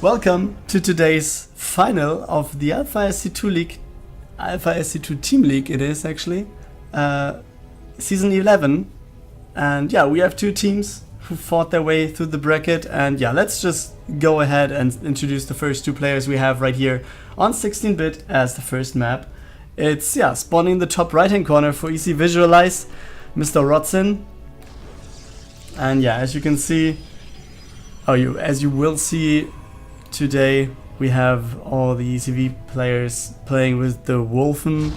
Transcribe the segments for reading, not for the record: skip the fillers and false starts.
Welcome to today's final of the Alpha SC2 League, Alpha SC2 Team League it is actually, Season 11, and yeah, we have two teams who fought their way through the bracket, and yeah, let's just go ahead and introduce the first two players we have right here on 16-bit as the first map. It's, yeah, spawning in the top right hand corner for ECVisualize, Mr. Rodzyn, and yeah, as you can see, as you will see today, we have all the ECV players playing with the Wolfen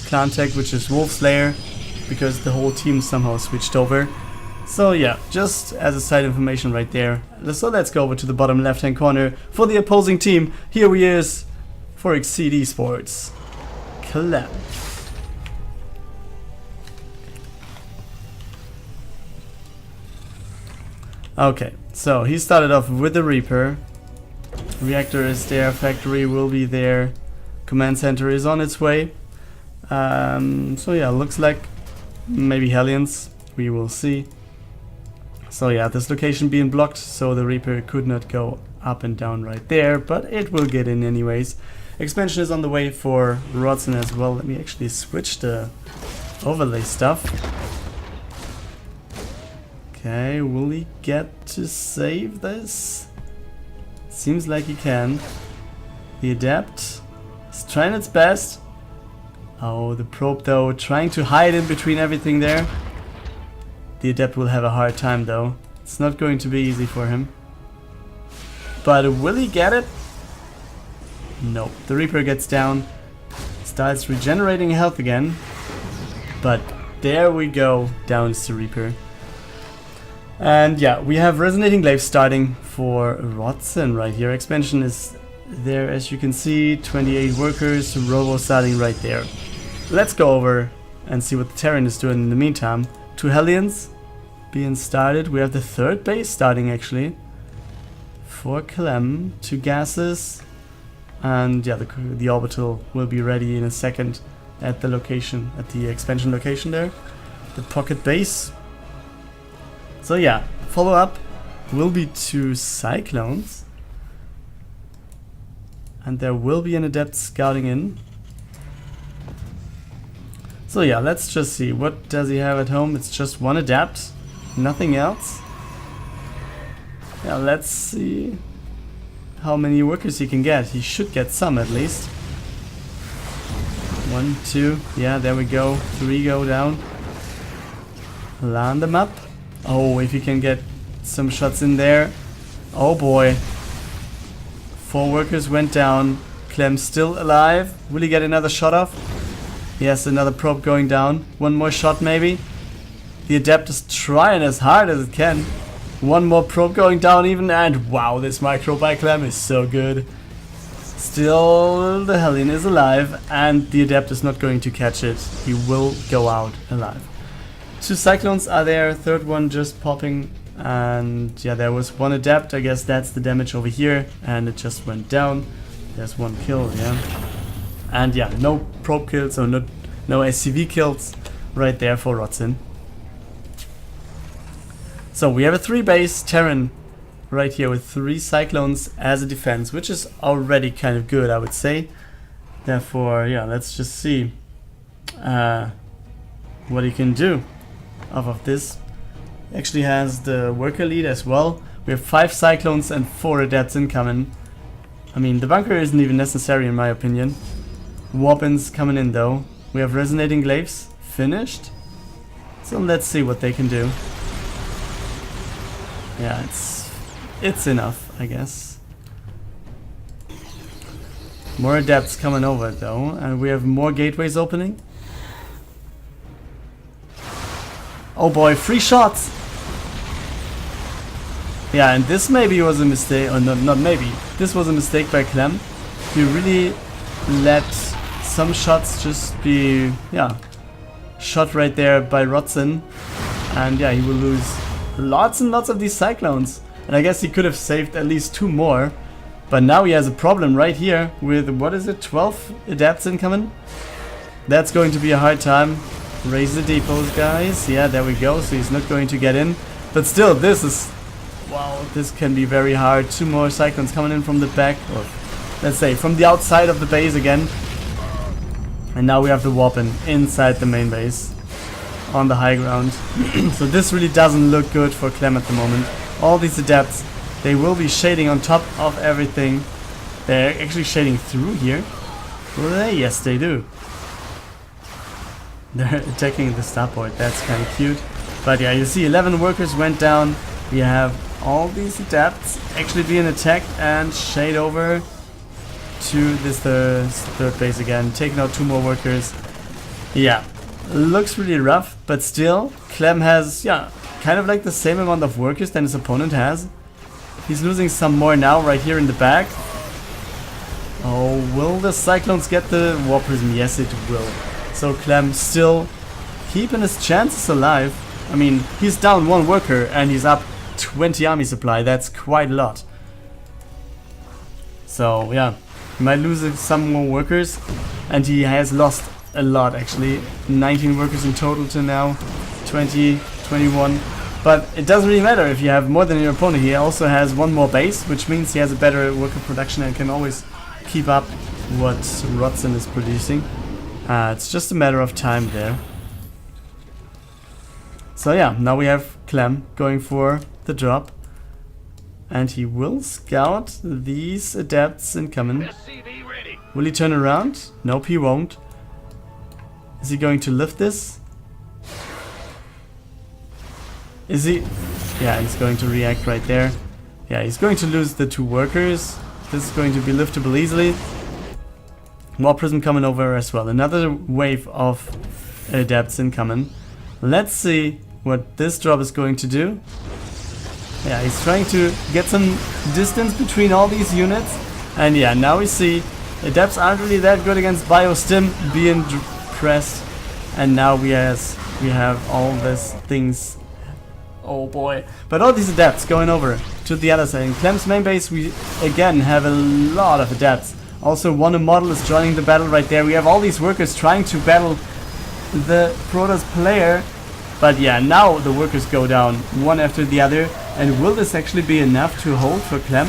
clan tag, which is Wolf Slayer, because the whole team somehow switched over. So yeah, just as a side information right there. So let's go over to the bottom left hand corner for the opposing team. Here he is for Exeed Esports, Clem. Okay, so he started off with the Reaper. Reactor is there, factory will be there, command center is on its way. So yeah, looks like maybe Hellions, we will see. So yeah, this location being blocked, so the Reaper could not go up and down right there, but it will get in anyways. Expansion is on the way for Rodzyn as well. Let me actually switch the overlay stuff. Okay, will he get to save this? Seems like he can. The Adept is trying its best. Oh, the probe though, trying to hide in between everything there. The Adept will have a hard time though. It's not going to be easy for him. But will he get it? Nope. The Reaper gets down. Starts regenerating health again. But there we go. Down is the Reaper. And yeah, we have Resonating Glaive starting for Rodzyn right here. Expansion is there, as you can see. 28 workers, Robo starting right there. Let's go over and see what the Terran is doing in the meantime. Two Hellions being started. We have the third base starting actually for Clem. Two gases. And yeah, the orbital will be ready in a second at the location, at the expansion location there. The pocket base. So yeah, follow up will be two Cyclones. And there will be an Adept scouting in. So yeah, let's just see. What does he have at home? It's just one Adept, nothing else. Yeah, let's see how many workers he can get. He should get some at least. 1, 2, yeah, there we go. 3 go down. Land them up. Oh, if he can get some shots in there. Oh boy. 4 workers went down. Clem's still alive. Will he get another shot off? Yes, another probe going down. One more shot maybe. The Adept is trying as hard as it can. One more probe going down even, and wow, this micro by Clem is so good. Still, the Hellion is alive, and the Adept is not going to catch it. He will go out alive. 2 Cyclones are there, third one just popping, and yeah, there was one Adept. I guess that's the damage over here, and it just went down. There's one kill, yeah. And yeah, no probe kills, or no SCV kills right there for Rodzyn. So we have a 3 base Terran right here with 3 Cyclones as a defense, which is already kind of good, I would say. Therefore, yeah, let's just see what he can do off of this. Actually has the worker lead as well. We have 5 Cyclones and 4 Adepts incoming. I mean, the bunker isn't even necessary in my opinion. Weapons coming in though. We have Resonating Glaives finished. So let's see what they can do. Yeah, it's enough, I guess. More Adepts coming over though, and we have more gateways opening. Oh boy, 3 shots! Yeah, and this maybe was a mistake, or not maybe. This was a mistake by Clem. He really let some shots just be, yeah, shot right there by Rodzyn. And yeah, he will lose lots and lots of these Cyclones. And I guess he could have saved at least 2 more. But now he has a problem right here with, what is it, 12 Adepts incoming? That's going to be a hard time. Raise the depots, guys. Yeah, there we go. So he's not going to get in. But still, this is Wow, this can be very hard. 2 more Cyclones coming in from the back, or let's say from the outside of the base again. And now we have the weapon inside the main base on the high ground. So this really doesn't look good for Clem at the moment. All these adepts, they will be shading on top of everything. They're actually shading through here. Will they? Yes, they do. They're attacking the starport. That's kind of cute. But yeah, you see 11 workers went down. We have all these adepts actually being attacked and shade over to this third base again, taking out 2 more workers. Yeah, looks really rough, but still, Clem has, yeah, kind of like the same amount of workers than his opponent has. He's losing some more now, right here in the back. Oh, will the Cyclones get the War Prism? Yes, it will. So Clem still keeping his chances alive. I mean, he's down 1 worker and he's up 20 army supply. That's quite a lot. So, yeah. He might lose some more workers, and he has lost a lot actually. 19 workers in total to now, 20, 21. But it doesn't really matter if you have more than your opponent. He also has 1 more base, which means he has a better worker production and can always keep up what Rodzyn is producing. It's just a matter of time there. So yeah, now we have Clem going for the drop. And he will scout these adepts incoming. Will he turn around? Nope, he won't. Is he going to lift this? Is he? Yeah, he's going to react right there. Yeah, he's going to lose the 2 workers. This is going to be liftable easily. More prism coming over as well. Another wave of adepts incoming. Let's see what this drop is going to do. Yeah, he's trying to get some distance between all these units. And yeah, now we see adepts aren't really that good against Biostim being pressed. And now we have all these things. Oh boy. But all these adepts going over to the other side. In Clem's main base we again have a lot of adepts. Also one model is joining the battle right there. We have all these workers trying to battle the Protoss player. But yeah, now the workers go down one after the other. And will this actually be enough to hold for Clem?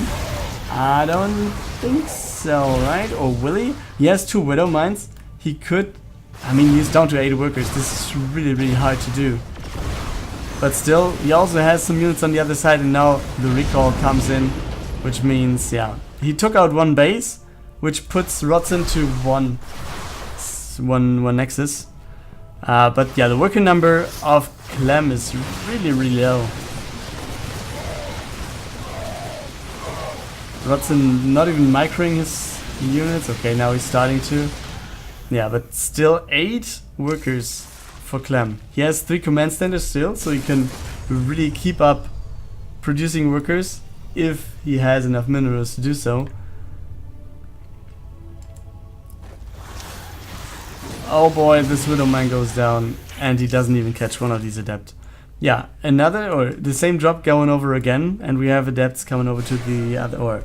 I don't think so, right? Or will he? He has 2 Widow Mines. He could... I mean, he's down to 8 workers. This is really, really hard to do. But still, he also has some units on the other side. And now the recall comes in. Which means, yeah, he took out 1 base. Which puts Rodzyn to one Nexus. But yeah, the worker number of Clem is really, really low. Rodzyn not even microing his units. Okay, now he's starting to. Yeah, but still 8 workers for Clem. He has 3 command standers still, so he can really keep up producing workers if he has enough minerals to do so. Oh boy, this Widow Mine goes down and he doesn't even catch one of these adepts. Yeah, another or the same drop going over again, and we have adepts coming over to the other, or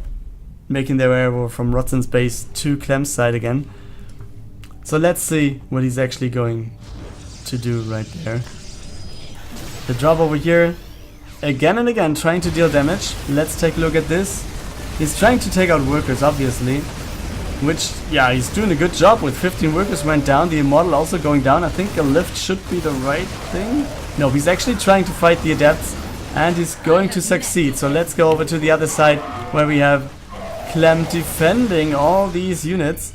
making their way over from Rodzyn's base to Clem's side again. So let's see what he's actually going to do right there. The drop over here, again and again trying to deal damage. Let's take a look at this. He's trying to take out workers, obviously. Which, yeah, he's doing a good job with 15 workers went down. The Immortal also going down. I think a lift should be the right thing. No, he's actually trying to fight the Adepts. And he's going to succeed. So let's go over to the other side where we have Clem defending all these units.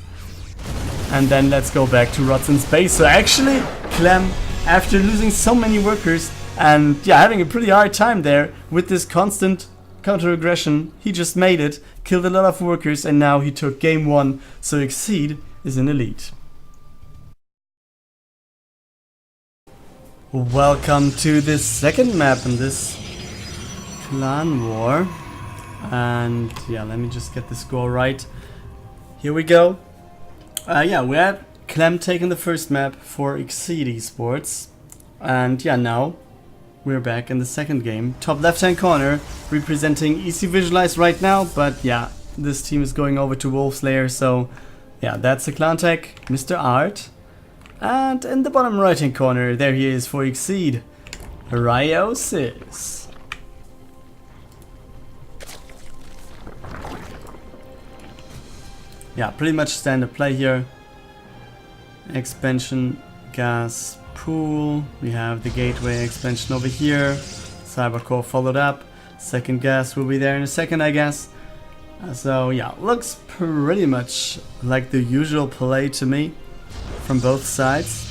And then let's go back to Rodzyn's base. So actually, Clem, after losing so many workers and yeah, having a pretty hard time there with this constant counter-aggression, he just made it, killed a lot of workers, and now he took game 1, so Exeed is in the lead. Welcome to this second map in this clan war. And yeah, let me just get the score right. Here we go. Yeah, we had Clem taking the first map for Exeed Esports. And yeah, now we're back in the second game. Top left hand corner representing ECVisualize right now, but yeah, this team is going over to Wolfslayer, so yeah, that's the clan tech, Mr. Art. And in the bottom right hand corner, there he is for Exeed, Ryosis. yeah, pretty much standard play here. Expansion, gas, pool. We have the gateway expansion over here. Cybercore followed up. Second gas will be there in a second, I guess. So yeah, looks pretty much like the usual play to me from both sides.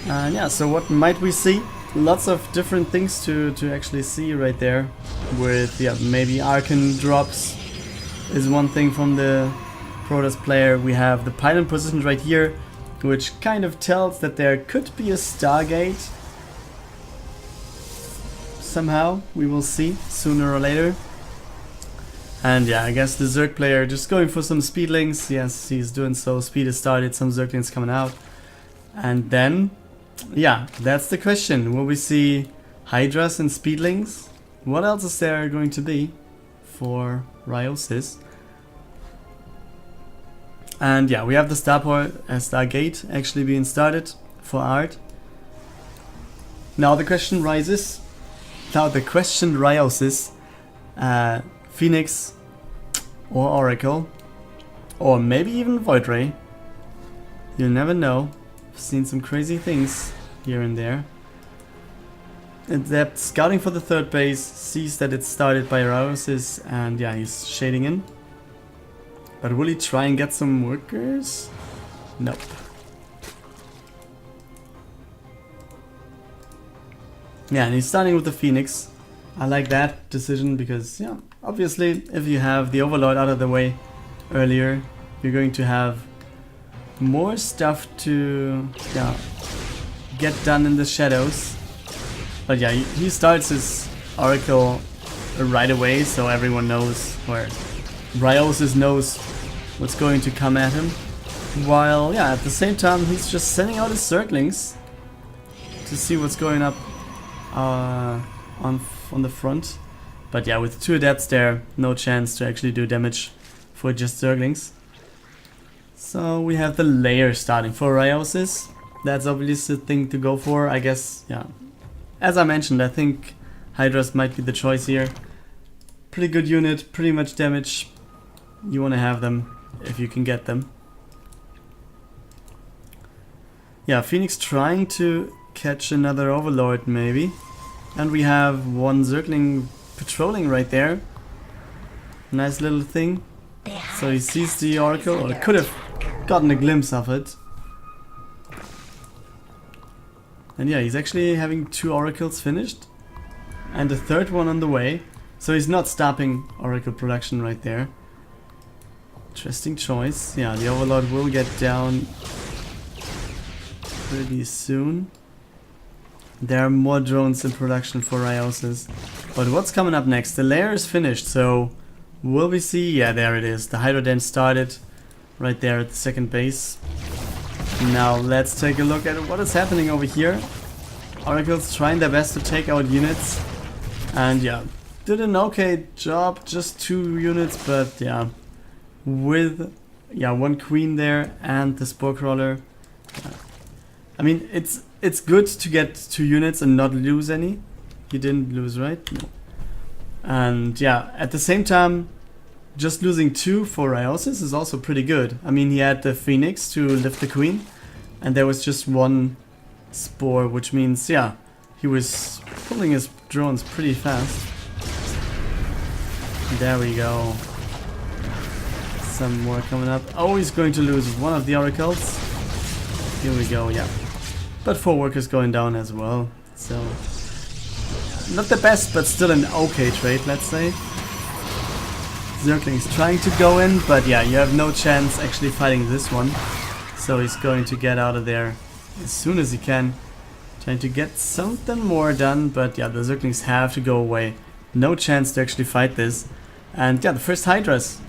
And yeah, so what might we see? Lots of different things to actually see right there. With, yeah, maybe Arcan drops is one thing from the Protoss player. We have the pylon position right here, which kind of tells that there could be a Stargate. Somehow, we will see sooner or later. And yeah, I guess the Zerg player just going for some speedlings. Yes, he's doing so. Speed is started, some Zerglings coming out. And then, yeah, that's the question. Will we see Hydras and speedlings? What else is there going to be for Ryosis? And yeah, we have the Stargate actually being started for art. Now the question rises. Now the question Ryosis. Phoenix or Oracle, or maybe even Void Ray. You'll never know. I've seen some crazy things here and there. And they're scouting for the third base, sees that it's started by Ryosis, and yeah, he's shading in. But will he try and get some workers? Nope. Yeah, and he's starting with the Phoenix. I like that decision because, yeah, obviously if you have the Overlord out of the way earlier, you're going to have more stuff to, yeah, get done in the shadows. But yeah, he starts his Oracle right away, so everyone knows, or Ryosis knows what's going to come at him. While, yeah, at the same time he's just sending out his Zerglings to see what's going up on the front. But yeah, with 2 adepts there, no chance to actually do damage for just Zerglings. So we have the layer starting for Ryosis. That's obviously the thing to go for, I guess. Yeah, as I mentioned, I think Hydras might be the choice here. Pretty good unit, pretty much damage. You want to have them if you can get them. Yeah, Phoenix trying to catch another Overlord maybe. And we have one Zergling patrolling right there. Nice little thing. So he sees the Oracle, or could have gotten a glimpse of it. And yeah, he's actually having 2 Oracles finished. And a third one on the way. So he's not stopping Oracle production right there. Interesting choice. Yeah, the Overlord will get down pretty soon. There are more drones in production for Ryosis. But what's coming up next? The layer is finished, so will we see? Yeah, there it is. The Hydra Den started right there at the second base. Now let's take a look at what is happening over here. Oracle's trying their best to take out units. And yeah, did an okay job. Just 2 units, but yeah, with 1 queen there and the Spore Crawler. I mean, it's good to get 2 units and not lose any. You didn't lose, right? No. And yeah, at the same time, just losing 2 for Ryosis is also pretty good. I mean, he had the Phoenix to lift the queen, and there was just 1 Spore, which means, yeah, he was pulling his drones pretty fast. There we go. Some more coming up. Oh, he's going to lose 1 of the Oracles. Here we go, yeah. But 4 workers going down as well. So, not the best, but still an okay trade, let's say. Zergling's trying to go in, but yeah, you have no chance actually fighting this one. So he's going to get out of there as soon as he can. Trying to get something more done, but yeah, the Zerglings have to go away. No chance to actually fight this. And yeah, the first Hydras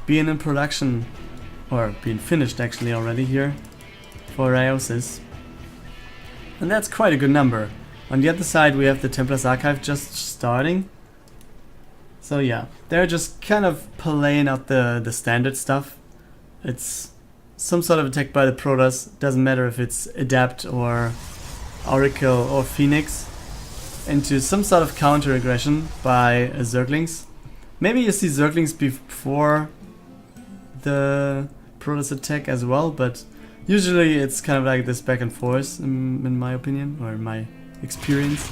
being in production, or being finished actually already here for Ryosis. And that's quite a good number. On the other side we have the Templar's Archive just starting. So yeah, they're just kind of playing out the standard stuff. It's some sort of attack by the Protoss. Doesn't matter if it's Adapt or Oracle or Phoenix. Into some sort of counter aggression by Zerglings. Maybe you see Zerglings before the Protoss attack as well, but usually it's kind of like this back and forth in my opinion, or in my experience.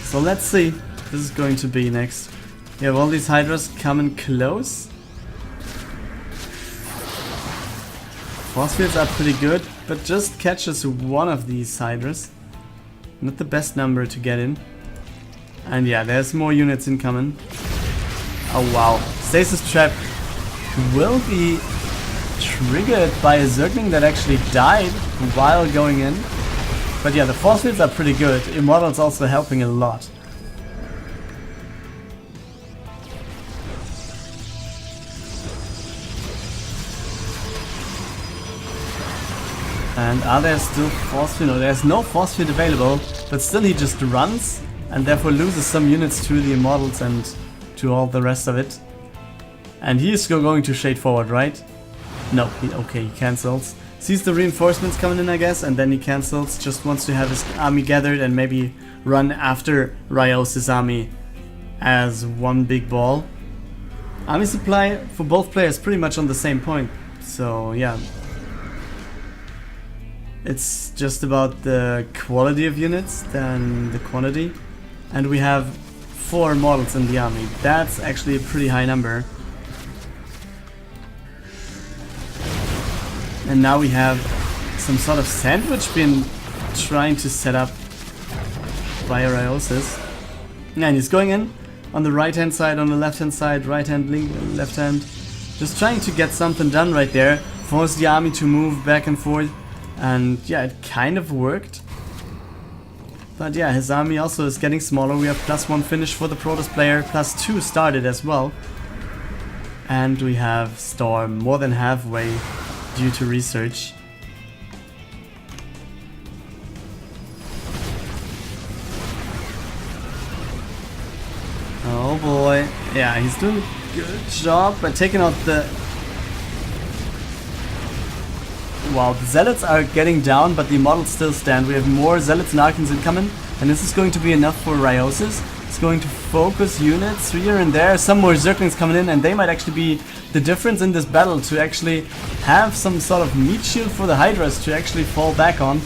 So let's see what this is going to be next. We have all these Hydras coming close. Force fields are pretty good, but just catches one of these Hydras. Not the best number to get in. And yeah, there's more units incoming. Oh wow. Stasis Trap will be triggered by a Zergling that actually died while going in. But yeah, the force fields are pretty good. Immortal's also helping a lot. And are there still force field? No, there's no force field available, but still he just runs and therefore loses some units to the Immortals and to all the rest of it. And he is still going to shade forward, right? No, okay, he cancels. Sees the reinforcements coming in, I guess, and then he cancels. Just wants to have his army gathered and maybe run after Ryosis' army as one big ball. Army supply for both players pretty much on the same point. So yeah, it's just about the quality of units than the quantity. And we have 4 models in the army. That's actually a pretty high number. And now we have some sort of sandwich being trying to set up by Ryosis. And he's going in on the right hand side, on the left hand side, right hand, left hand. Just trying to get something done right there. Force the army to move back and forth. And yeah, it kind of worked. But yeah, his army also is getting smaller. We have +1 finish for the Protoss player, +2 started as well. And we have Storm more than halfway due to research. Oh boy. Yeah, he's doing a good job by taking out the... Wow, the Zealots are getting down, but the Immortals still stand. We have more Zealots and Archons incoming, and this is going to be enough for Ryosis. It's going to focus units here and there. Some more Zerglings coming in, and they might actually be the difference in this battle, to actually have some sort of meat shield for the Hydras to actually fall back on.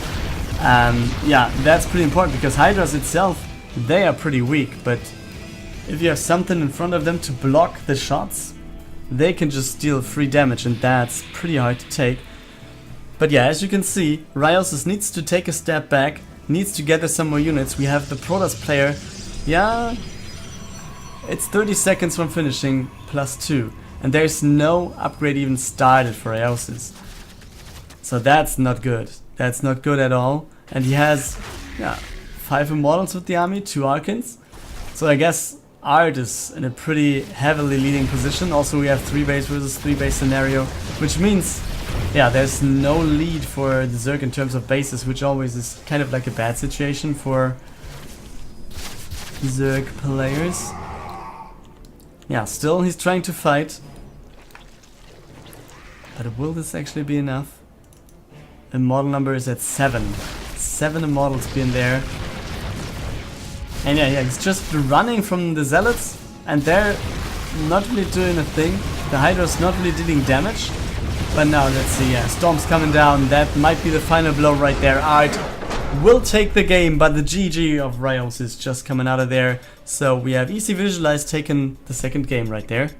Yeah, that's pretty important, because Hydras itself, they are pretty weak, but if you have something in front of them to block the shots, they can just deal free damage, and that's pretty hard to take. But yeah, as you can see, Ryosis needs to take a step back, needs to gather some more units. We have the Protoss player, yeah, it's 30 seconds from finishing, +2. And there's no upgrade even started for Ryosis. So that's not good. That's not good at all. And he has, yeah, 5 Immortals with the army, 2 Archons. So I guess Art is in a pretty heavily leading position. Also we have 3 base versus 3 base scenario, which means, yeah, there's no lead for the Zerg in terms of bases, which always is kind of like a bad situation for Zerg players. Yeah, still he's trying to fight. But will this actually be enough? Immortal number is at 7. 7 Immortals being there. And yeah, he's just running from the Zealots, and they're not really doing a thing. The Hydra's not really dealing damage. But now let's see, yeah, Storm's coming down. That might be the final blow right there. Art will take the game, but the GG of Ryosis is just coming out of there. So we have ECVisualize taking the second game right there.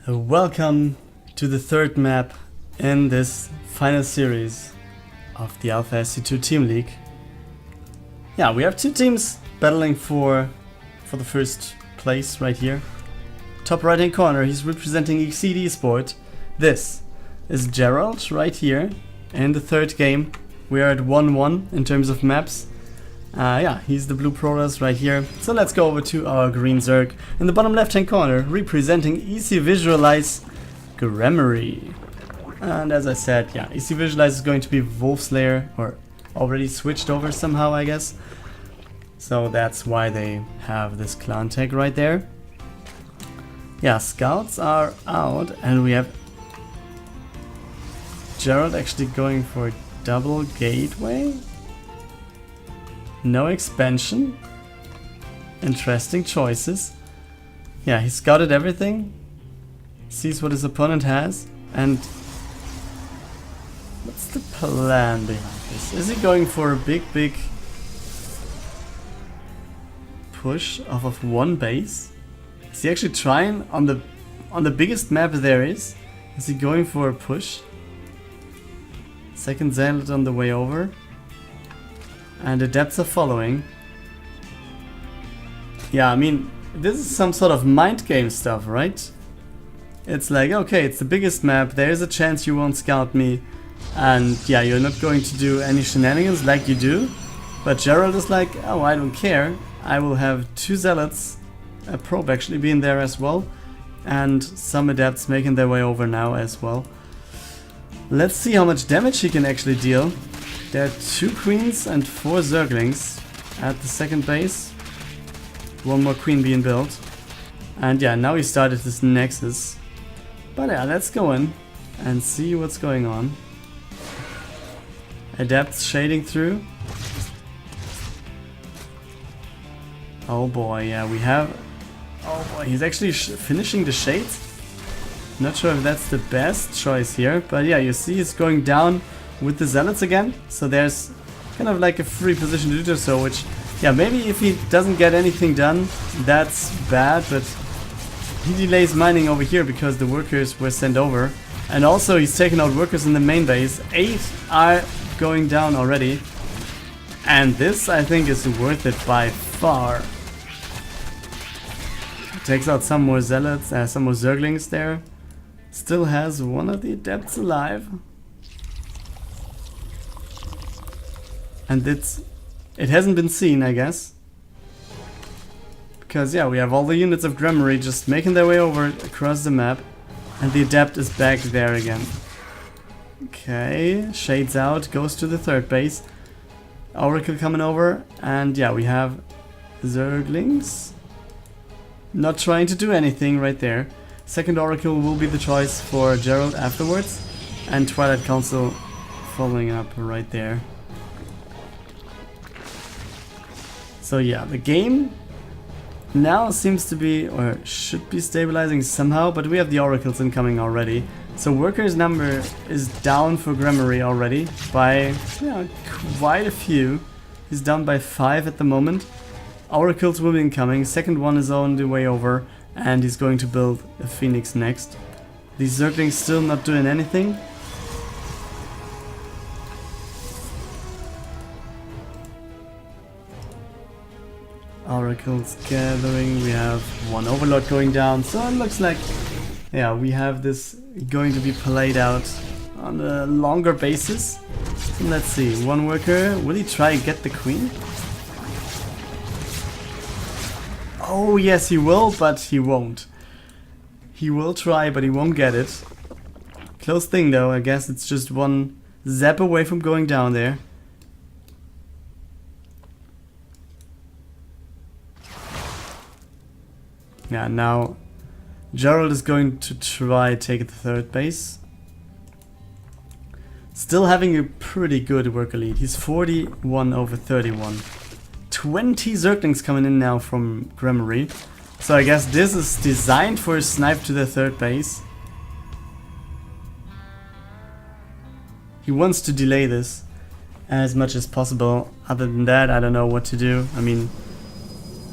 Welcome to the third map in this final series of the Alpha SC2 Team League. Yeah, we have 2 teams battling for the first place right here. Top right hand corner, he's representing Exeed Esport. This is Gerald right here. In the third game, we are at 1-1 in terms of maps. Yeah, he's the blue Protoss right here. So let's go over to our green Zerg. In the bottom left hand corner, representing ECVisualize, Germory. And as I said, yeah, ECVisualize is going to be Wolfslayer, or already switched over somehow, I guess. So that's why they have this clan tag right there. Yeah, scouts are out, and we have Gerald actually going for double gateway. No expansion. Interesting choices. Yeah, he scouted everything, sees what his opponent has, and what's the plan behind this? Is he going for a big push off of one base? Is he actually trying on the biggest map there is? Is he going for a push? Second Zealot on the way over. And Adepts are following. Yeah, I mean, this is some sort of mind game stuff, right? It's like, okay, it's the biggest map, there's a chance you won't scout me. And yeah, you're not going to do any shenanigans like you do. But Gerald is like, oh, I don't care. I will have 2 Zealots, a probe actually being there as well. And some Adepts making their way over now as well. Let's see how much damage he can actually deal. There are 2 Queens and 4 Zerglings at the second base. 1 more Queen being built. And yeah, now he started this Nexus. But yeah, let's go in and see what's going on. Adepts shading through. Oh boy, yeah, we have... Oh boy, he's actually finishing the shades. Not sure if that's the best choice here, but yeah, you see he's going down with the Zealots again. So there's kind of like a free position to do so, which, yeah, maybe if he doesn't get anything done, that's bad, but he delays mining over here because the workers were sent over. And also he's taking out workers in the main base. 8 are going down already. And this, I think, is worth it by far. Takes out some more Zealots, some more Zerglings there. Still has one of the Adepts alive. And it hasn't been seen, I guess. Because yeah, we have all the units of Germory just making their way over across the map. And the Adept is back there again. Okay, shades out, goes to the third base. Oracle coming over, and yeah, we have Zerglings. Not trying to do anything right there. Second Oracle will be the choice for Gerald afterwards. And Twilight Council following up right there. So yeah, the game now seems to be, or should be stabilizing somehow, but we have the Oracles incoming already. So workers number is down for Germory already by quite a few. He's down by 5 at the moment. Oracles will be incoming, second one is on the way over, and he's going to build a Phoenix next. These Zerglings still not doing anything. Oracles gathering, we have 1 Overlord going down, so it looks like, yeah, we have this going to be played out on a longer basis. So let's see, 1 worker, will he try and get the Queen? Oh yes, he will, but he won't. He will try, but he won't get it. Close thing though, I guess it's just 1 zap away from going down there. Yeah, now Gerald is going to try take the third base. Still having a pretty good worker lead. He's 41 over 31. 20 Zerglings coming in now from Germory. So I guess this is designed for a snipe to the third base. He wants to delay this as much as possible. Other than that, I don't know what to do. I mean,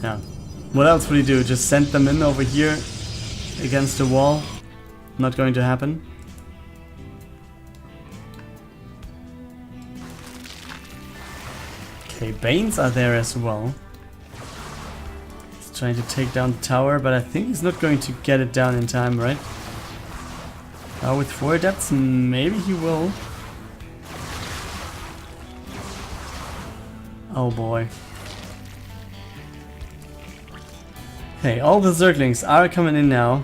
yeah. What else would he do? Just send them in over here against the wall? Not going to happen. Okay, Banes are there as well. He's trying to take down the tower, but I think he's not going to get it down in time, right? With 4 Adepts, maybe he will. Oh boy. Okay, all the Zerglings are coming in now.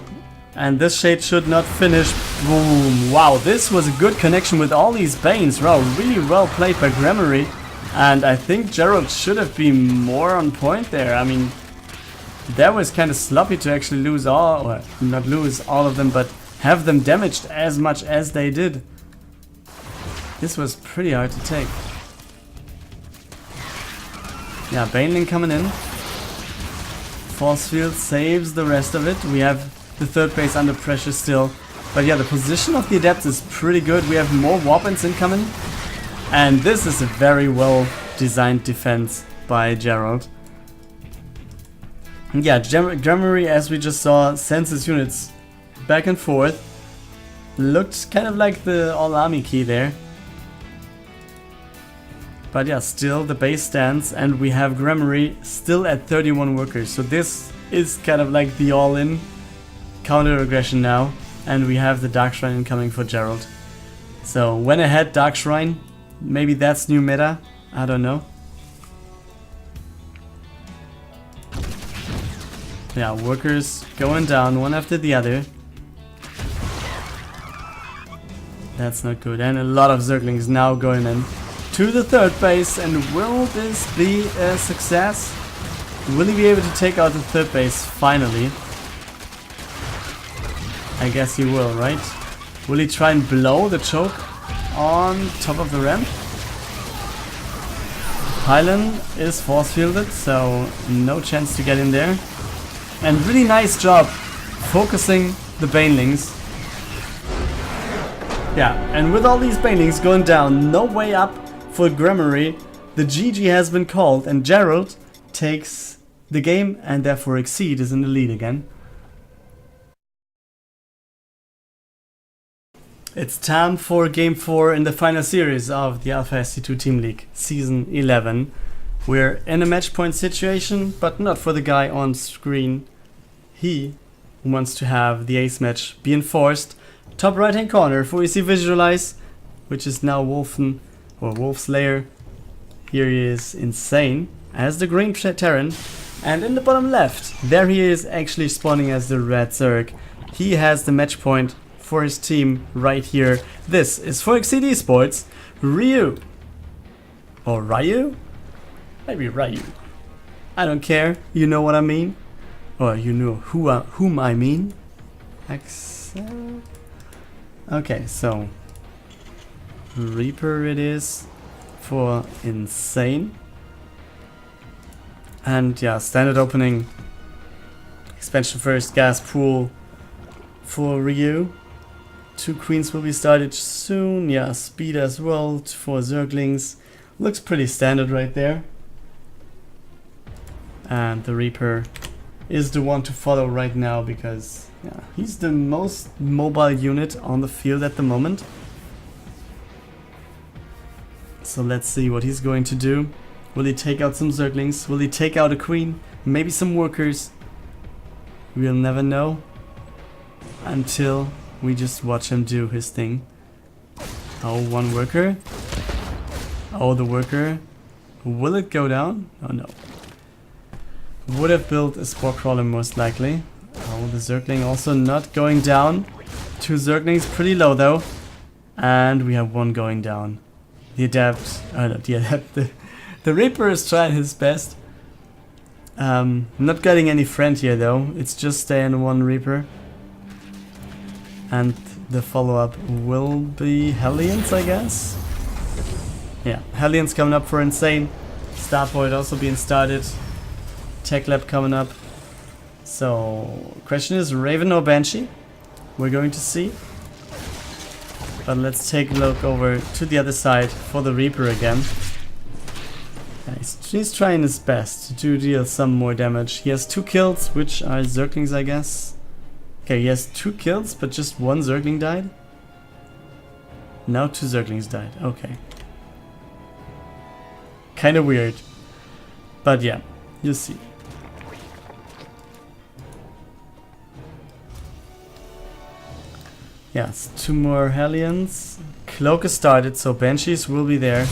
And this shade should not finish. Boom! Wow, this was a good connection with all these Banes. Wow, really well played by Germory. And I think Gerald should have been more on point there. I mean, that was kind of sloppy to actually lose all, or not lose all of them, but have them damaged as much as they did. This was pretty hard to take. Yeah, Baneling coming in. Force field saves the rest of it. We have the third base under pressure still. But yeah, the position of the Adept is pretty good. We have more weapons incoming. And this is a very well designed defense by Gerald. Yeah, Germory, as we just saw, sends his units back and forth. Looked kind of like the all-army key there. But yeah, still the base stands, and we have Germory still at 31 workers. So this is kind of like the all-in counter-aggression now. And we have the Dark Shrine incoming for Gerald. So when ahead, Dark Shrine. Maybe that's new meta. I don't know. Yeah, workers going down one after the other. That's not good. And a lot of Zerglings now going in to the third base. And will this be a success? Will he be able to take out the third base finally? I guess he will, right? Will he try and blow the choke on top of the ramp? Pylon is force fielded, so no chance to get in there. And really nice job focusing the Banelings. Yeah, and with all these Banelings going down, no way up for Germory. The GG has been called, and Gerald takes the game, and therefore Exeed is in the lead again. It's time for Game 4 in the final series of the Alpha SC2 Team League, Season 11. We're in a match point situation, but not for the guy on screen. He wants to have the ace match be enforced. Top right hand corner for ECVisualize, which is now Wolfen, or Wolfslayer. Here he is, InZaNe, as the green Terran. And in the bottom left, there he is actually spawning as the red Zerg. He has the match point for his team right here. This is for Exeed Esports, Ryu. Or Ryu? Maybe Ryu. I don't care, you know what I mean. Or you know whom I mean. Okay, so Reaper it is for InZaNe. And yeah, standard opening. Expansion first, gas pool for Ryu. 2 queens will be started soon. Yeah, speed as well for Zerglings. Looks pretty standard right there. And the Reaper is the one to follow right now because yeah, he's the most mobile unit on the field at the moment. So let's see what he's going to do. Will he take out some Zerglings? Will he take out a queen? Maybe some workers? We'll never know until we just watch him do his thing. Oh, one worker. Oh, the worker. Will it go down? Oh no. Would have built a spore crawler most likely. Oh, the Zergling also not going down. 2 Zerglings pretty low though. And we have one going down. The Adept. Oh no, the Adept. The Reaper is trying his best. Not getting any friend here though. It's just staying one Reaper. And the follow-up will be Hellions, I guess. Yeah, Hellions coming up for InZaNe. Starpoint also being started. Tech Lab coming up. So, question is Raven or Banshee? We're going to see. But let's take a look over to the other side for the Reaper again. Yeah, he's trying his best to deal some more damage. He has 2 kills, which are Zerglings, I guess. Okay, he has 2 kills, but just 1 Zergling died. Now 2 Zerglings died. Okay. Kind of weird. But yeah, you'll see. Yes, 2 more Hellions. Cloak is started, so Banshees will be there.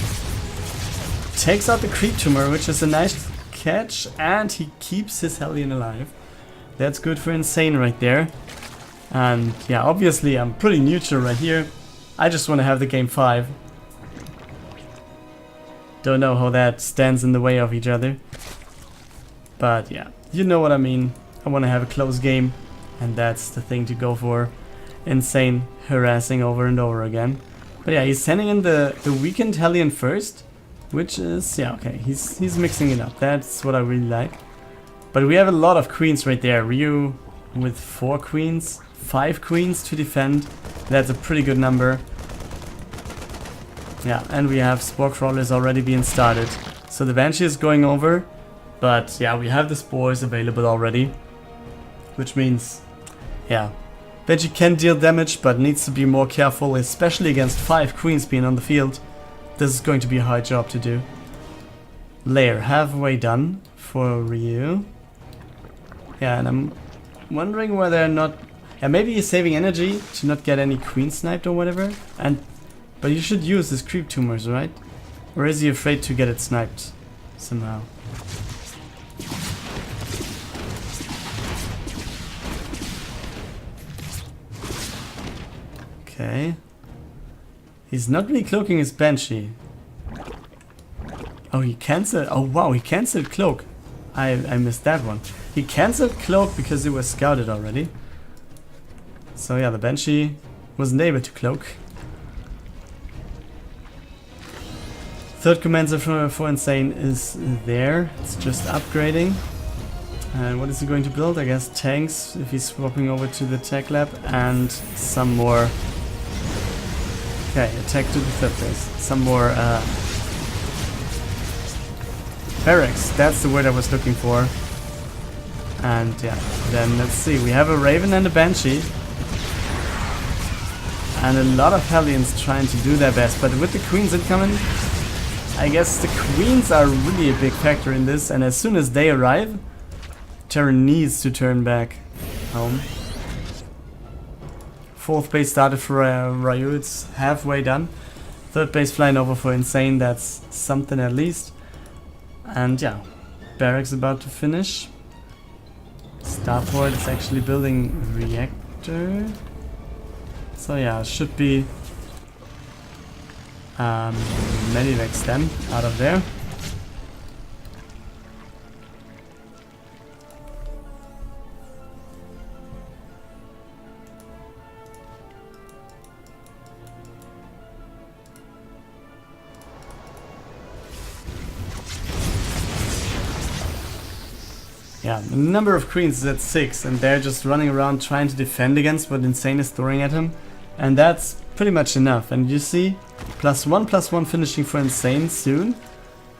Takes out the Creep Tumor, which is a nice catch, and he keeps his Hellion alive. That's good for InZaNe right there. And yeah, obviously I'm pretty neutral right here. I just want to have the game 5. Don't know how that stands in the way of each other. But yeah, you know what I mean. I want to have a close game. And that's the thing to go for. InZaNe harassing over and over again. But yeah, he's sending in the weakened Hellion first. Which is, yeah, okay, he's mixing it up. That's what I really like. But we have a lot of queens right there. Ryu with 4 queens, 5 queens to defend. That's a pretty good number. Yeah, and we have Spore Crawlers already being started. So the Banshee is going over. But yeah, we have the Spores available already. Which means, yeah, Banshee can deal damage, but needs to be more careful, especially against 5 queens being on the field. This is going to be a hard job to do. Lair halfway done for Ryu. Yeah, and I'm wondering whether or not... Yeah, maybe he's saving energy to not get any queen sniped or whatever. But you should use his creep tumors, right? Or is he afraid to get it sniped somehow? Okay. He's not really cloaking his Banshee. Oh, he cancelled. Oh, wow, he cancelled cloak. I missed that one. He cancelled cloak because it was scouted already. So yeah, the Banshee wasn't able to cloak. Third commander for InZaNe is there. It's just upgrading. And what is he going to build? I guess tanks, if he's swapping over to the tech lab, and some more. Okay, attack to the third base. Some more barracks. That's the word I was looking for. And yeah, then let's see. We have a Raven and a Banshee. And a lot of Hellions trying to do their best. But with the Queens incoming, I guess the Queens are really a big factor in this. And as soon as they arrive, Terra needs to turn back home. Fourth base started for Ryu, it's halfway done. Third base flying over for InZaNe, that's something at least. And yeah, barracks about to finish. Starport is actually building reactor. So yeah, it should be Medivacs then out of there. Yeah, the number of queens is at 6 and they're just running around trying to defend against what InZaNe is throwing at him. And that's pretty much enough. And you see, +1/+1 finishing for InZaNe soon.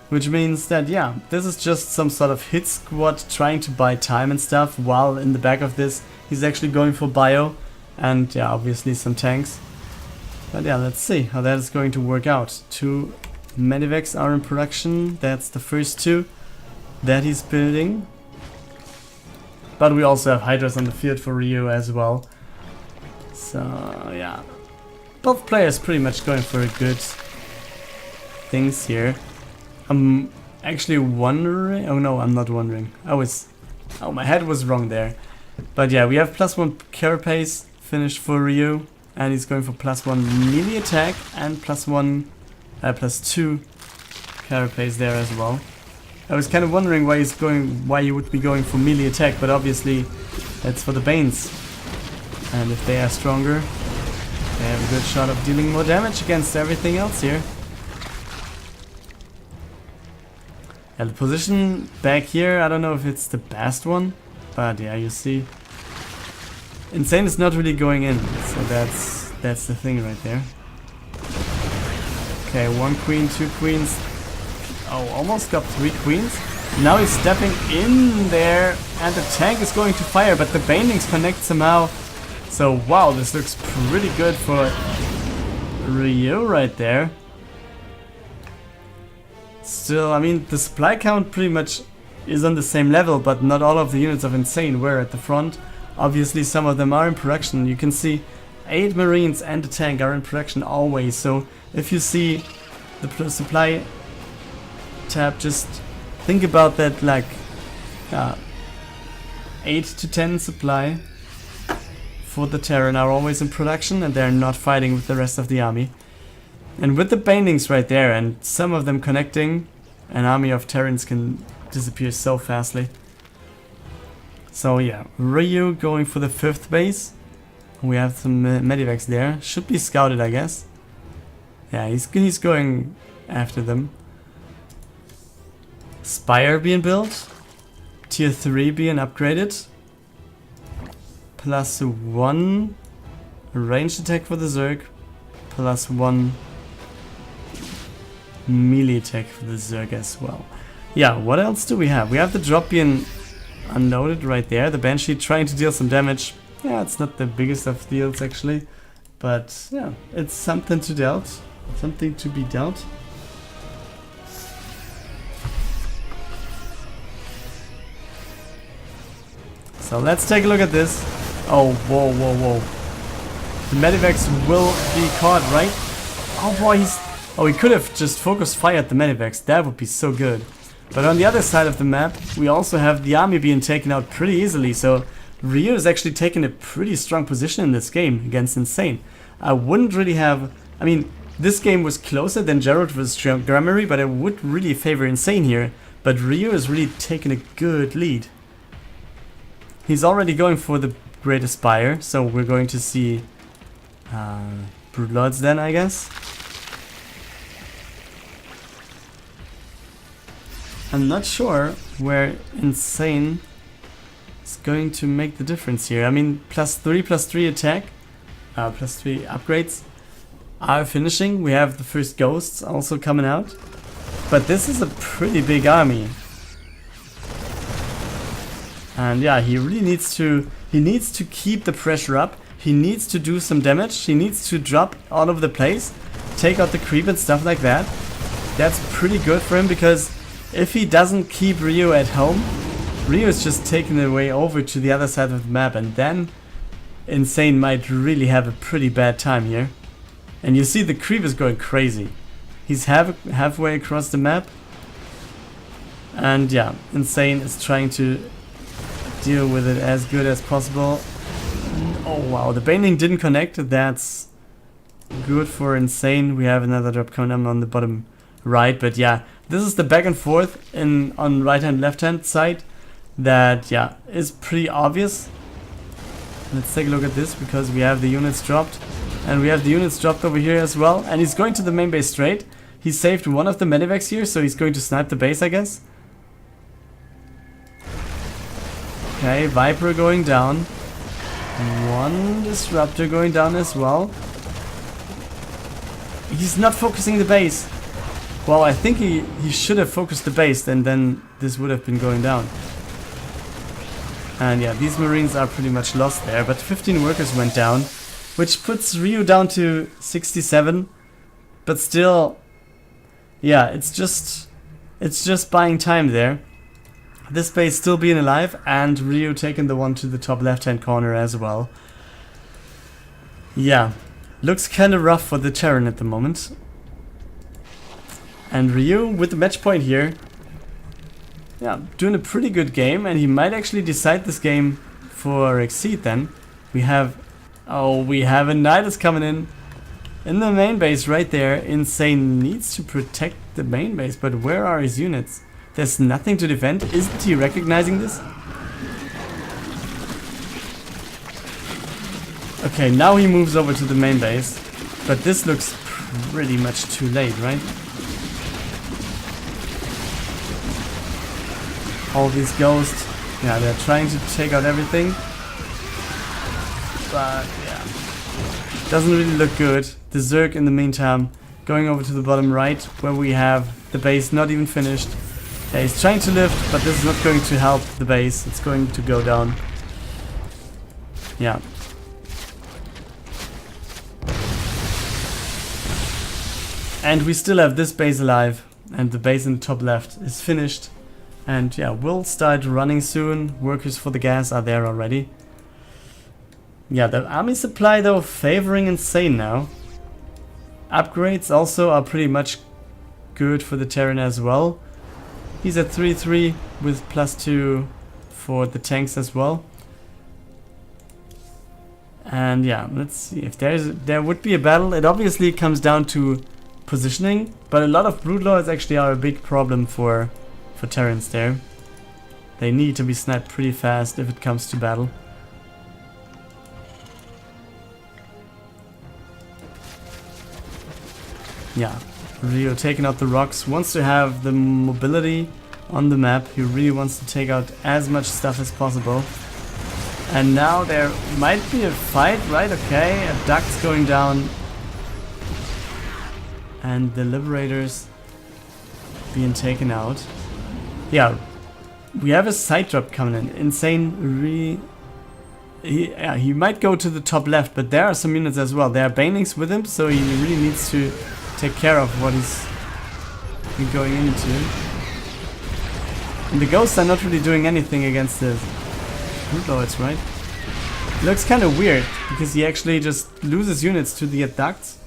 Which means that, yeah, this is just some sort of hit squad trying to buy time and stuff, while in the back of this he's actually going for bio. And yeah, obviously some tanks. But yeah, let's see how that is going to work out. 2 Medivacs are in production. That's the first 2 that he's building. But we also have Hydras on the field for Ryu as well. So yeah, both players pretty much going for good things here. I'm actually wondering, oh no, I'm not wondering. Oh, my head was wrong there. But yeah, we have +1 carapace finished for Ryu. And he's going for +1 melee attack and +2 carapace there as well. I was kind of wondering why he would be going for melee attack, but obviously that's for the Banes. And if they are stronger, they have a good shot of dealing more damage against everything else here. Yeah, the position back here, I don't know if it's the best one, but yeah, you see, InZaNe is not really going in, so that's the thing right there. Okay, 1 queen, 2 queens. Oh, almost got 3 queens. Now he's stepping in there, and the tank is going to fire, but the Banelings connect somehow. So wow, this looks pretty good for Ryu right there. Still, I mean, the supply count pretty much is on the same level, but not all of the units of InZaNe were at the front. Obviously, some of them are in production. You can see 8 Marines and a tank are in production always. So if you see the supply tab, just think about that, like 8 to 10 supply for the Terran are always in production, and they're not fighting with the rest of the army. And with the Banelings right there and some of them connecting, an army of Terrans can disappear so fastly. So yeah, Ryu going for the 5th base. We have some Medivacs there. Should be scouted, I guess. Yeah, he's going after them. Spire being built. tier 3 being upgraded. +1 ranged attack for the Zerg. +1 melee attack for the Zerg as well. Yeah, what else do we have? We have the drop being unloaded right there. The Banshee trying to deal some damage. Yeah, it's not the biggest of deals actually. But yeah, it's something to dealt. Something to be dealt. So let's take a look at this. Oh, whoa, whoa, whoa. The Medivacs will be caught, right? Oh boy, he could have just focused fire at the Medivacs. That would be so good. But on the other side of the map, we also have the army being taken out pretty easily. So Ryo is actually taking a pretty strong position in this game against InZaNe. I wouldn't really have... I mean, this game was closer than Gerald vs Germory, but I would really favor InZaNe here. But Ryo is really taking a good lead. He's already going for the Great Aspire, so we're going to see Broodlords then, I guess. I'm not sure where InZaNe is going to make the difference here. I mean, +3/+3 attack, +3 upgrades are finishing. We have the first ghosts also coming out. But this is a pretty big army. And yeah, he really needs to keep the pressure up. He needs to do some damage. He needs to drop all over the place, take out the creep and stuff like that. That's pretty good for him, because if he doesn't keep Ryo at home, Ryo is just taking the way over to the other side of the map, and then InZaNe might really have a pretty bad time here. And you see the creep is going crazy. He's halfway across the map. And yeah, InZaNe is trying to deal with it as good as possible. Oh wow, the Baneling didn't connect. That's good for InZaNe. We have another drop coming on the bottom right, but yeah, this is the back and forth on right hand left hand side that yeah is pretty obvious. Let's take a look at this, because we have the units dropped, and we have the units dropped over here as well, and he's going to the main base straight. He saved one of the medivacs here, so he's going to snipe the base, I guess. Okay, Viper going down. One Disruptor going down as well. He's not focusing the base. Well, I think he should have focused the base, and then this would have been going down. And yeah, these Marines are pretty much lost there, but 15 workers went down, which puts Ryo down to 67. But still, yeah, it's just buying time there. This base still being alive, and Ryo taking the one to the top left hand corner as well. Yeah, looks kind of rough for the Terran at the moment. And Ryo with the match point here. Yeah, doing a pretty good game, and he might actually decide this game for Exeed then. We have a Nidus coming in the main base right there. InZaNe needs to protect the main base, but where are his units? There's nothing to defend. Isn't he recognizing this? Okay, now he moves over to the main base, but this looks pretty much too late, right? All these ghosts, yeah, they're trying to take out everything, but yeah, doesn't really look good. The Zerg in the meantime going over to the bottom right, where we have the base not even finished. Yeah, he's trying to lift, but this is not going to help the base. It's going to go down. Yeah. And we still have this base alive, and the base in the top left is finished. And yeah, we'll start running soon. Workers for the gas are there already. Yeah, the army supply though favoring InZaNe now. Upgrades also are pretty much good for the Terran as well. He's at 3-3 with +2 for the tanks as well. And yeah, let's see if there would be a battle. It obviously comes down to positioning, but a lot of Broodlords actually are a big problem for Terrans there. They need to be sniped pretty fast if it comes to battle. Yeah, Ryo taking out the rocks, wants to have the mobility on the map. He really wants to take out as much stuff as possible. And now there might be a fight, right? Okay, a duct's going down. And the Liberators being taken out. Yeah, we have a side drop coming in. InZaNe he might go to the top left, but there are some units as well. There are Banelings with him, so he really needs to take care of what he's going into. And the Ghosts are not really doing anything against the Brute Lords, right? It looks kind of weird, because he actually just loses units to the ducts.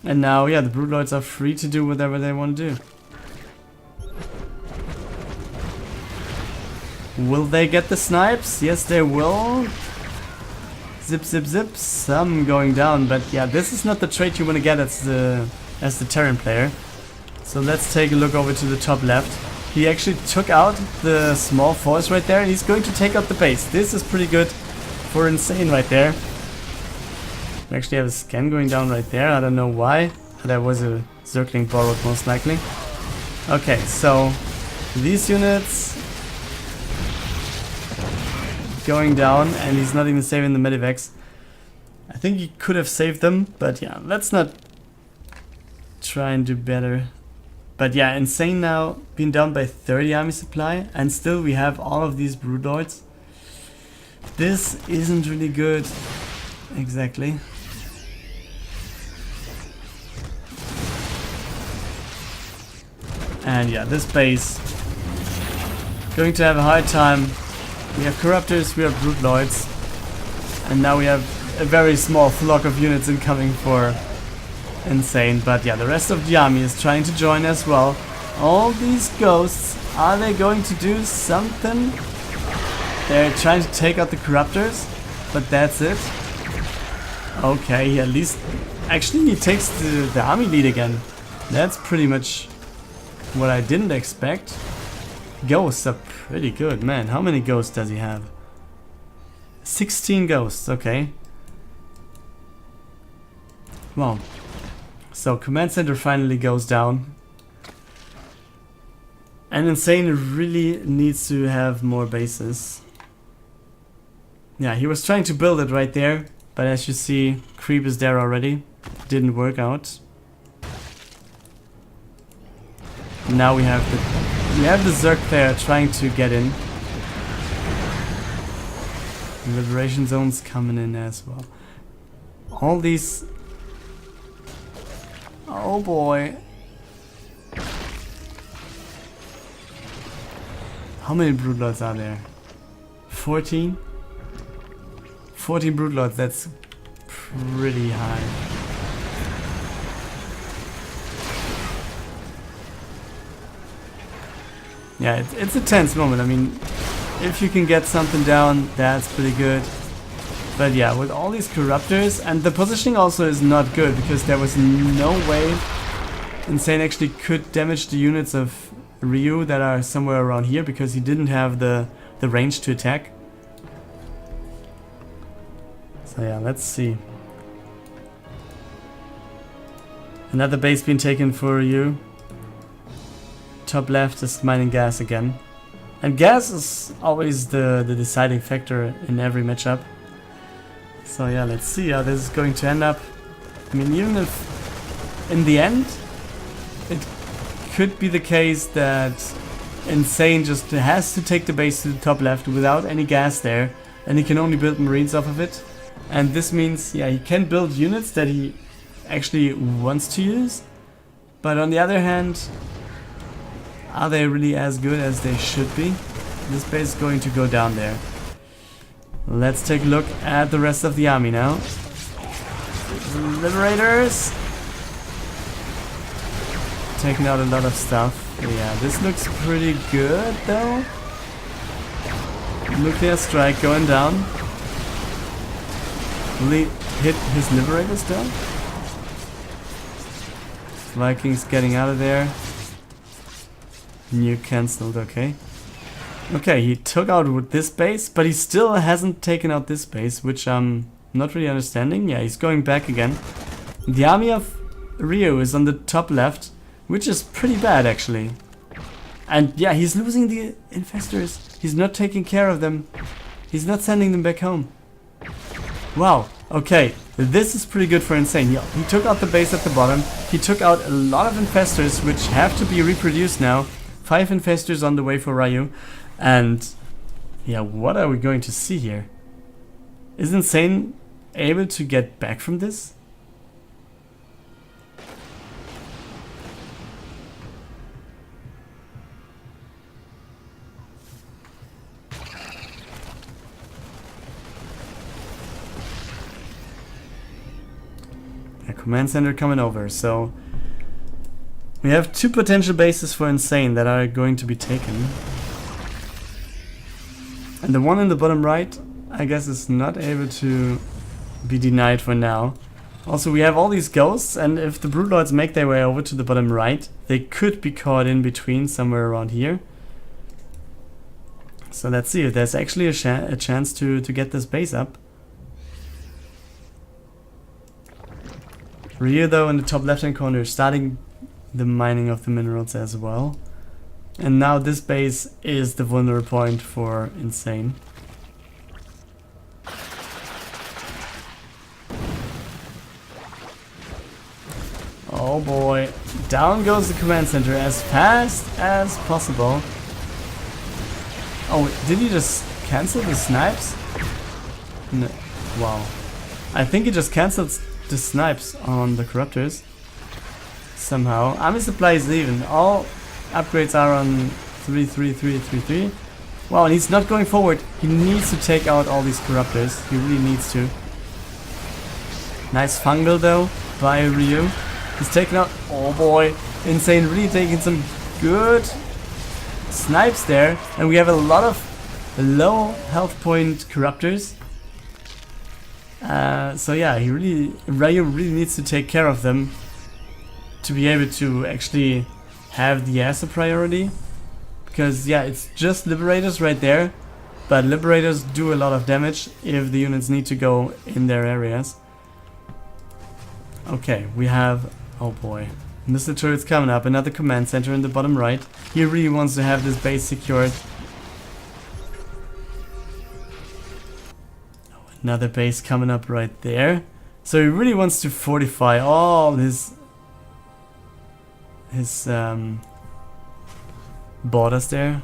And now, yeah, the Brute Lords are free to do whatever they want to do. Will they get the snipes? Yes, they will. Zip, zip, zip. Some going down, but yeah, this is not the trait you want to get as the Terran player. So let's take a look over to the top left. He actually took out the small force right there, and he's going to take out the base. This is pretty good for InZaNe right there. We actually have a scan going down right there. I don't know why. That was a circling borrowed most likely. Okay, so these units going down, and he's not even saving the medivacs. I think he could have saved them, but yeah, let's not try and do better. But yeah, InZaNe now being down by 30 army supply, and still we have all of these Brood Lords. This isn't really good. Exactly. And yeah, this base going to have a hard time. We have Corruptors, we have Brood Lords, and now we have a very small flock of units incoming for InZaNe. But yeah, the rest of the army is trying to join as well. All these Ghosts, are they going to do something? They're trying to take out the Corruptors, but that's it. Okay, he at least... Actually, he takes the army lead again. That's pretty much what I didn't expect. Ghosts are pretty good, man. How many Ghosts does he have? 16 Ghosts, okay. Wow. So, Command Center finally goes down. And InZaNe really needs to have more bases. Yeah, he was trying to build it right there, but as you see, creep is there already. Didn't work out. Now we have the Zerg there trying to get in. Liberation zones coming in as well. All these... Oh boy. How many Broodlords are there? 14? 14 Broodlords, that's pretty high. Yeah, it's a tense moment. I mean, if you can get something down, that's pretty good. But yeah, with all these Corruptors, and the positioning also is not good, because there was no way InZaNe actually could damage the units of Ryu that are somewhere around here, because he didn't have the range to attack. So yeah, let's see. Another base being taken for Ryu. Top left is mining gas again. And gas is always the deciding factor in every matchup. So yeah, let's see how this is going to end up. I mean, even if in the end it could be the case that InZaNe just has to take the base to the top left without any gas there, and he can only build Marines off of it. And this means, yeah, he can build units that he actually wants to use. But on the other hand, are they really as good as they should be? This base is going to go down there. Let's take a look at the rest of the army now. Liberators! Taking out a lot of stuff. Yeah, this looks pretty good though. Nuclear strike going down. Will he hit his Liberators down? Vikings getting out of there. Nuke cancelled, okay. Okay, he took out with this base, but he still hasn't taken out this base, which I'm not really understanding. Yeah, he's going back again. The army of Ryu is on the top left, which is pretty bad actually. And yeah, he's losing the infestors. He's not taking care of them. He's not sending them back home. Wow, okay. This is pretty good for InZaNe. He took out the base at the bottom. He took out a lot of infestors, which have to be reproduced now. 5 infestors on the way for Ryu. And yeah, what are we going to see here? Is InZaNe able to get back from this? A command center coming over, so we have 2 potential bases for InZaNe that are going to be taken. And the one in the bottom right, I guess, is not able to be denied for now. Also, we have all these ghosts, and if the Broodlords make their way over to the bottom right, they could be caught in between somewhere around here. So let's see if there's actually a chance to get this base up. Ryu, though, in the top left-hand corner, starting the mining of the minerals as well. And now this base is the vulnerable point for InZaNe. Oh boy. Down goes the command center as fast as possible. Oh, did he just cancel the snipes? No. Wow. I think he just cancelled the snipes on the corruptors. Somehow. Army supply is even. All upgrades are on 3, 3, 3, 3, 3. Wow, and he's not going forward. He needs to take out all these corruptors. He really needs to. Nice fungal though by Ryu. He's taken out. Oh boy. InZaNe really taking some good snipes there. And we have a lot of low health point corruptors. So yeah, Ryu really needs to take care of them to be able to actually have the as a priority. Because yeah, it's just Liberators right there, but Liberators do a lot of damage if the units need to go in their areas. Okay, we have, oh boy, missile turrets coming up, another command center in the bottom right. He really wants to have this base secured. Another base coming up right there. So he really wants to fortify all his borders there.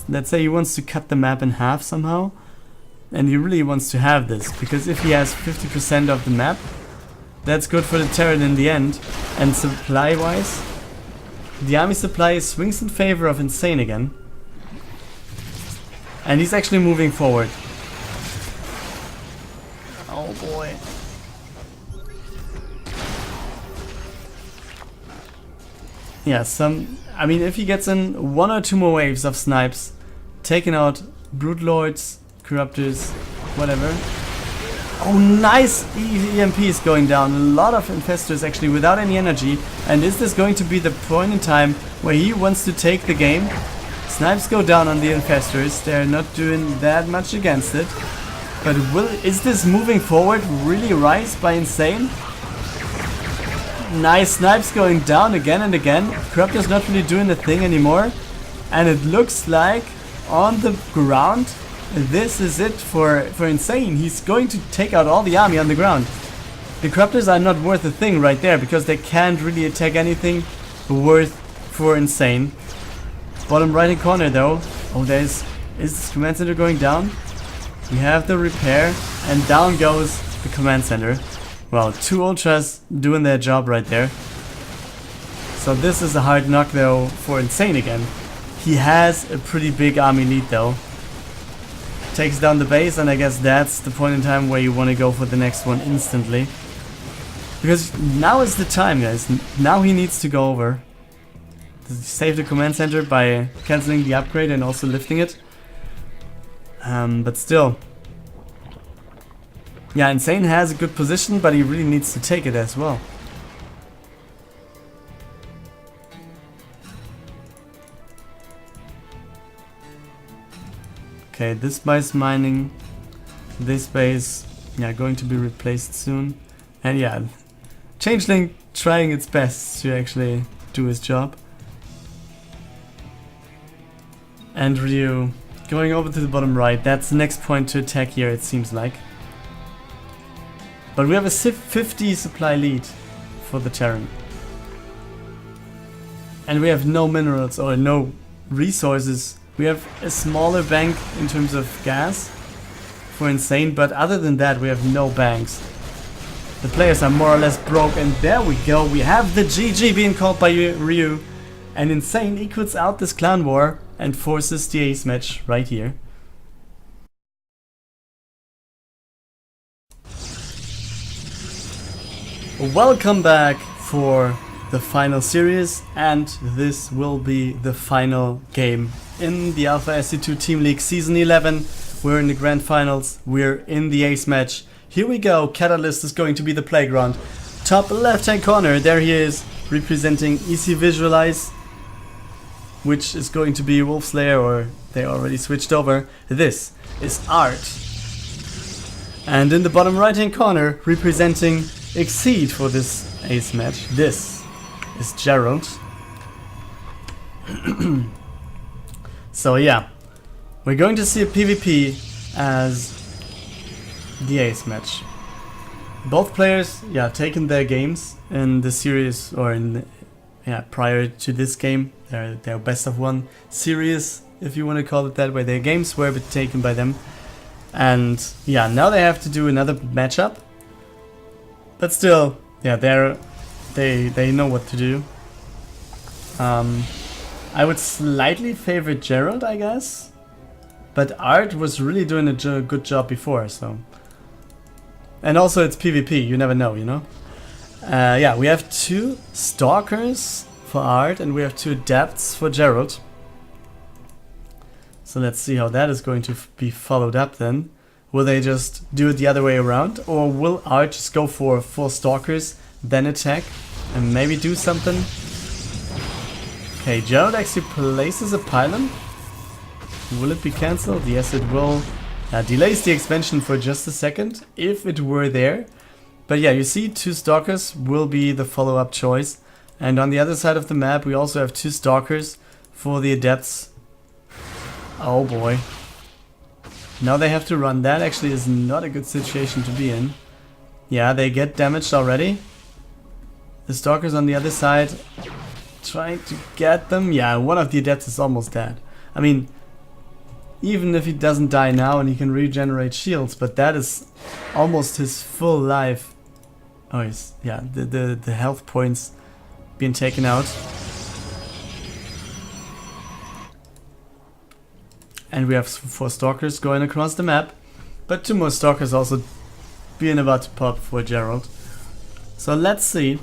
Let's say he wants to cut the map in half somehow. And he really wants to have this, because if he has 50% of the map, that's good for the Terran in the end. And supply wise, the army supply swings in favor of InZaNe again. And he's actually moving forward. Oh boy. Yeah, I mean, if he gets in 1 or 2 more waves of snipes, taking out Broodlords, Corruptors, whatever. Oh, nice! EMP is going down. A lot of infestors actually without any energy. And is this going to be the point in time where he wants to take the game? Snipes go down on the infestors. They're not doing that much against it. But is this moving forward really rise by InZaNe? Nice snipes going down again and again. Corruptor's not really doing a thing anymore. And it looks like on the ground, this is it for InZaNe. He's going to take out all the army on the ground. The Corruptors are not worth a thing right there, because they can't really attack anything worth for InZaNe. Bottom right hand corner though. Oh, is this command center going down? We have the repair, and down goes the command center. Well, 2 ultras doing their job right there. So this is a hard knock though for InZaNe again. He has a pretty big army lead though. Takes down the base, and I guess that's the point in time where you want to go for the next one instantly. Because now is the time, guys. Now he needs to go over. Save the command center by cancelling the upgrade and also lifting it. But still. Yeah, InZaNe has a good position, but he really needs to take it as well. Okay, this base mining. This base, yeah, going to be replaced soon. And yeah, Changeling trying its best to actually do his job. And Ryu going over to the bottom right. That's the next point to attack here, it seems like. But we have a 50 supply lead for the Terran. And we have no minerals or no resources. We have a smaller bank in terms of gas for InZaNe, but other than that we have no banks. The players are more or less broke, and there we go. We have the GG being called by Ryu. And InZaNe equals out this clan war and forces the ace match right here. Welcome back for the final series, and this will be the final game in the Alpha SC2 Team League Season 11. We're in the Grand Finals, we're in the ace match. Here we go, Catalyst is going to be the playground. Top left hand corner, there he is, representing ECVisualize, which is going to be Wolfslayer, or they already switched over. This is Art. And in the bottom right hand corner, representing Exeed for this ace match, this is Gerald. So yeah, we're going to see a PvP as the ace match. Both players, yeah, taken their games in the series, or in prior to this game, their best of one series, if you want to call it that way. Their games were taken by them, and yeah, now they have to do another matchup. But still, yeah, they know what to do. I would slightly favor Gerald, I guess, but Art was really doing a good job before, so. And also it's PvP, you never know, you know? Yeah, we have 2 Stalkers for Art and we have 2 Adepts for Gerald. So let's see how that is going to be followed up then. Will they just do it the other way around, or will Art just go for 4 Stalkers, then attack, and maybe do something? Okay, Gerald actually places a pylon. Will it be cancelled? Yes, it will. Delays the expansion for just a second, if it were there. But yeah, you see 2 Stalkers will be the follow-up choice. And on the other side of the map we also have 2 Stalkers for the Adepts. Oh boy. Now they have to run. That actually is not a good situation to be in. Yeah, they get damaged already. The Stalkers on the other side trying to get them. Yeah, one of the Adepts is almost dead. I mean, even if he doesn't die now and he can regenerate shields, but that is almost his full life. Oh, yeah, the health points being taken out. And we have 4 Stalkers going across the map, but 2 more Stalkers also being about to pop for Gerald. So let's see.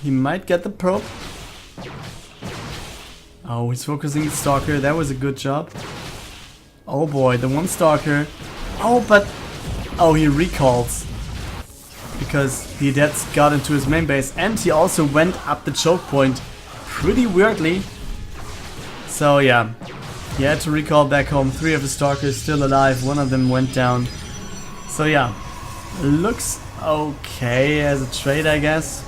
He might get the probe. Oh, he's focusing the Stalker. That was a good job. Oh boy, the 1 Stalker. Oh, but... Oh, he recalls. Because the Adepts got into his main base, and he also went up the choke point pretty weirdly. So yeah, he had to recall back home. 3 of the Stalkers still alive, 1 of them went down. So yeah, looks okay as a trade, I guess.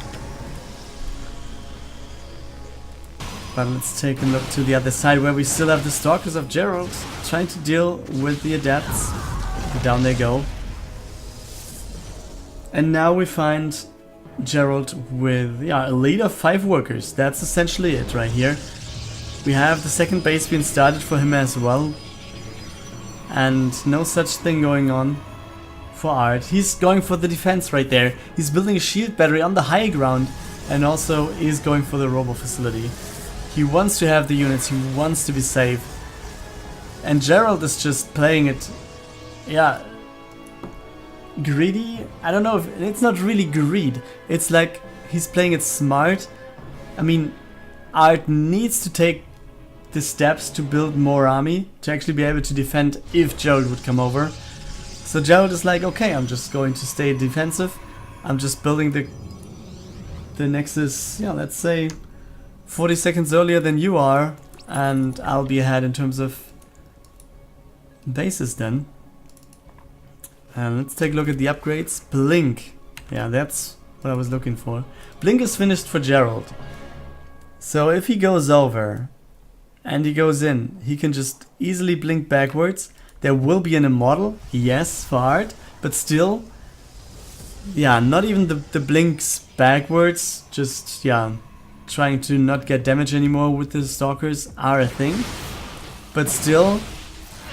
But let's take a look to the other side, where we still have the Stalkers of Gerald trying to deal with the Adepts. Down they go. And now we find Gerald with a lead of 5 workers. That's essentially it right here. We have the second base being started for him as well. And no such thing going on for Art. He's going for the defense right there. He's building a shield battery on the high ground, and also he's going for the robo facility. He wants to have the units, he wants to be safe. And Gerald is just playing it, yeah, greedy. I don't know if it's not really greed. It's like he's playing it smart. I mean, Art needs to take the steps to build more army to actually be able to defend if Gerald would come over. So Gerald is like, okay, I'm just going to stay defensive. I'm just building the Nexus, yeah, let's say 40 seconds earlier than you are, and I'll be ahead in terms of bases then. And let's take a look at the upgrades. Blink. Yeah, that's what I was looking for. Blink is finished for Gerald. So if he goes over And he goes in. He can just easily blink backwards. There will be an immortal, yes, for art, but still, yeah, not even the blinks backwards, just, yeah, trying to not get damage anymore with the stalkers are a thing. But still,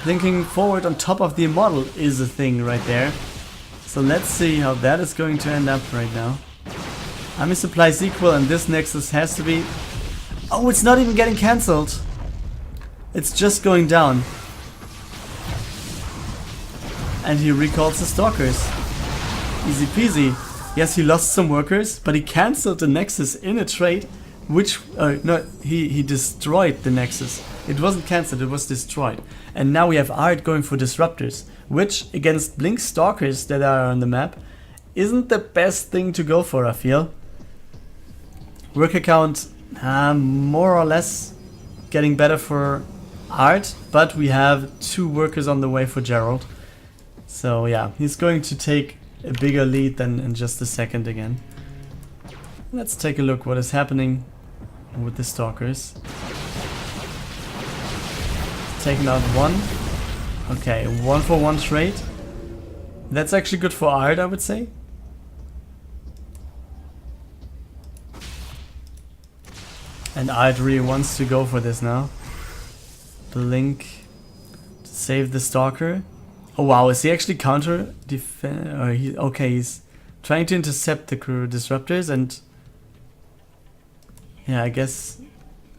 blinking forward on top of the immortal is a thing right there. So let's see how that is going to end up right now. Army supplies equal and this Nexus has to be... Oh, it's not even getting cancelled. It's just going down. And he recalls the stalkers. Easy peasy. Yes, he lost some workers, but he cancelled the Nexus in a trade, which... no, he destroyed the Nexus. It wasn't cancelled, it was destroyed. And now we have Art going for Disruptors, which, against Blink Stalkers that are on the map, isn't the best thing to go for, I feel. Worker count, more or less getting better for Art, but we have 2 workers on the way for Gerald. So yeah, he's going to take a bigger lead than in just a second again. Let's take a look what is happening with the Stalkers. Taking out 1. Okay, 1-for-1 trade. That's actually good for Art, I would say. And Art really wants to go for this now. Blink to save the Stalker. Oh wow, is he actually counter defend? Okay, he's trying to intercept the crew disruptors and... Yeah, I guess...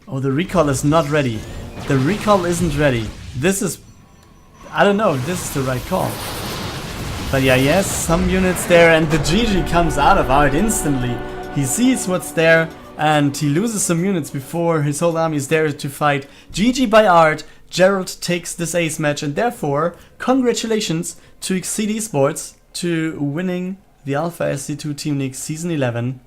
Oh, the recall is not ready. The recall isn't ready. This is... I don't know if this is the right call. But yeah, yes, some units there and the GG comes out of Art instantly. He sees what's there and he loses some units before his whole army is there to fight. GG by Art. Gerald takes this ace match and therefore congratulations to Exeed Esports to winning the Alpha SC2 Team League Season 11.